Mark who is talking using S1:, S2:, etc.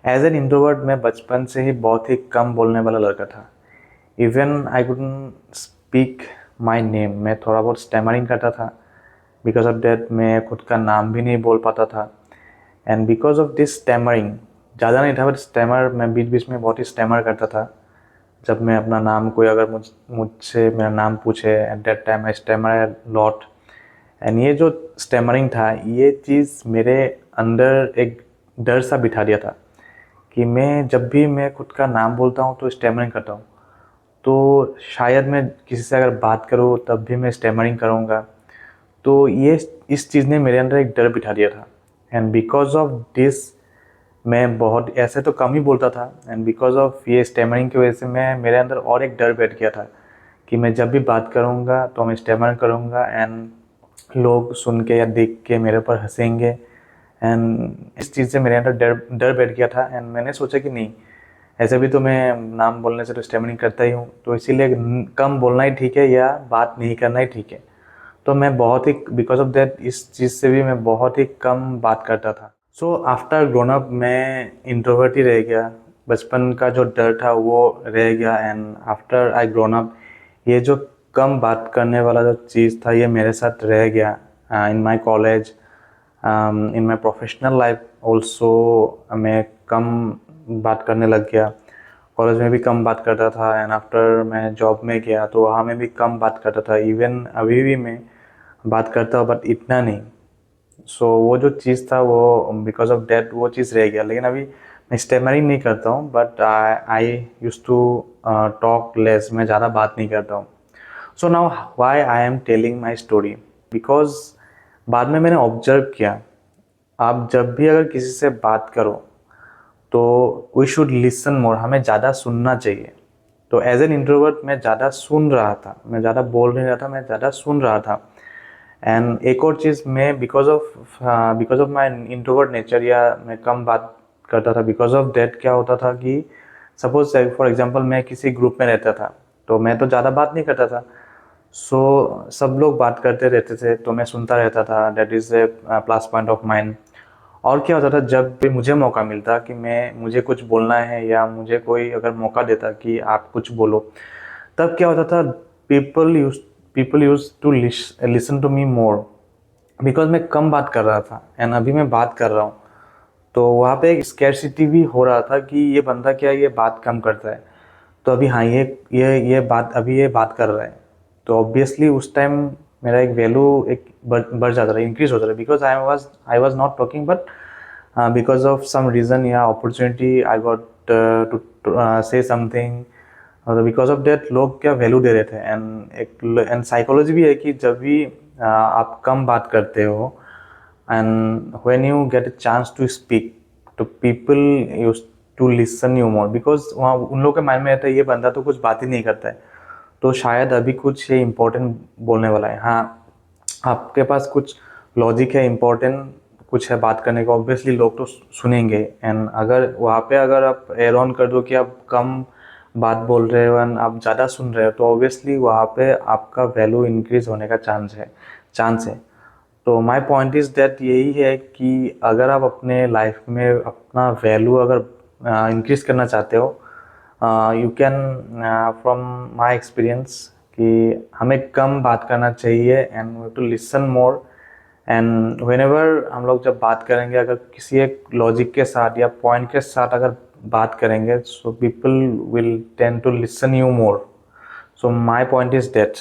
S1: As an introvert मैं बचपन से ही बहुत ही कम बोलने वाला लड़का था। Even I couldn't speak my name, मैं थोड़ा बहुत स्टैमरिंग करता था। बिकॉज ऑफ दैट मैं खुद का नाम भी नहीं बोल पाता था। And because of this stammering, ज़्यादा नहीं था बट स्टैमर, मैं बीच बीच में बहुत ही स्टैमर करता था। जब मैं अपना नाम, कोई अगर मुझसे मेरा नाम पूछे, at that time I stammer lot. And ये जो स्टैमरिंग था, ये चीज़ मेरे अंदर एक डर सा बिठा दिया था कि मैं जब भी मैं खुद का नाम बोलता हूँ तो स्टैमरिंग करता हूँ, तो शायद मैं किसी से अगर बात करूँ तब भी मैं स्टैमरिंग करूँगा। तो ये इस चीज़ ने मेरे अंदर एक डर बिठा दिया था। एंड बिकॉज ऑफ दिस मैं बहुत ऐसे तो कम ही बोलता था। एंड बिकॉज ऑफ ये स्टैमरिंग की वजह से मैं मेरे अंदर और एक डर बैठ गया था कि मैं जब भी बात करूँगा तो मैं स्टैमर करूँगा एंड लोग सुन के या देख के मेरे ऊपर हंसेंगे। एंड इस चीज़ से मेरे अंदर डर डर बैठ गया था। एंड मैंने सोचा कि नहीं, ऐसे भी तो मैं नाम बोलने से तो स्टैमरिंग करता ही हूँ, तो इसीलिए कम बोलना ही ठीक है या बात नहीं करना ही ठीक है। तो मैं बहुत ही, बिकॉज ऑफ दैट, इस चीज़ से भी मैं बहुत ही कम बात करता था। सो आफ्टर ग्रोन अप मैं इंट्रोवर्ट ही रह गया। बचपन का जो डर था वो रह गया। And after I grown up, ये जो कम बात करने वाला जो चीज़ था ये मेरे साथ रह गया। In my college, in my professional life also मैं कम बात करने लग गया। कॉलेज में भी कम बात करता था। एंड आफ्टर मैं जॉब में गया तो वहाँ में भी कम बात करता था। इवन अभी भी मैं बात करता हूँ बट इतना नहीं। सो वो जो चीज़ था वो बिकॉज ऑफ डैट वो चीज़ रह गया। लेकिन अभी मैं स्टैमरिंग नहीं करता हूँ but I use to talk less, मैं ज़्यादा बात नहीं करता हूँ। So now why I am telling my story, because बाद में मैंने ऑब्जर्व किया, आप जब भी अगर किसी से बात करो तो वी शुड लिसन मोर, हमें ज़्यादा सुनना चाहिए। तो एज एन इंट्रोवर्ट मैं ज़्यादा सुन रहा था, मैं ज़्यादा बोल नहीं रहा था, मैं ज़्यादा सुन रहा था। एंड एक और चीज़, मैं because of my introvert nature, या मैं कम बात करता था, बिकॉज ऑफ दैट क्या होता था कि सपोज फॉर एग्जांपल मैं किसी ग्रुप में रहता था तो मैं तो ज़्यादा बात नहीं करता था। सो सब लोग बात करते रहते थे तो मैं सुनता रहता था। That is a plus point of mind. और क्या होता था, जब भी मुझे मौका मिलता कि मुझे कुछ बोलना है या मुझे कोई अगर मौका देता कि आप कुछ बोलो, तब क्या होता था, people use people use to listen to me more. Because मैं कम बात कर रहा था एंड अभी मैं बात कर रहा हूँ, तो वहाँ पे एक स्कैरसिटी भी हो रहा था कि ये बंदा क्या ये बात कम करता है, तो अभी हाँ ये बात अभी ये बात कर रहा है, तो ऑब्वियसली उस टाइम मेरा एक वैल्यू एक बढ़ जाता रहा, इंक्रीज होता रहा। Because I was not talking but because of some reason या opportunity I got to say something, और बिकॉज ऑफ दैट लोग क्या वैल्यू दे रहे थे। एंड साइकोलॉजी भी है कि जब भी आप कम बात करते हो and when you get a chance to speak, तो people use to listen you more. Because वहाँ उन लोगों के माइंड में रहता है ये बंदा तो कुछ बात ही नहीं करता है, तो शायद अभी कुछ ये इम्पोर्टेंट बोलने वाला है। हाँ, आपके पास कुछ लॉजिक है, इम्पोर्टेंट कुछ है बात करने का, ऑब्वियसली लोग तो सुनेंगे। एंड अगर वहाँ पे अगर आप एड ऑन कर दो कि आप कम बात बोल रहे हो एंड आप ज़्यादा सुन रहे हो, तो ऑब्वियसली वहाँ पे आपका वैल्यू इंक्रीज होने का चांस है। तो माय पॉइंट इज़ दैट यही है कि अगर आप अपने लाइफ में अपना वैल्यू अगर इंक्रीज करना चाहते हो, you can, from my experience, कि हमें कम बात करना चाहिए and we to listen more. And whenever हम लोग जब बात करेंगे, अगर किसी एक लॉजिक के साथ या पॉइंट के साथ अगर बात करेंगे, so people will tend to listen you more. So my point is that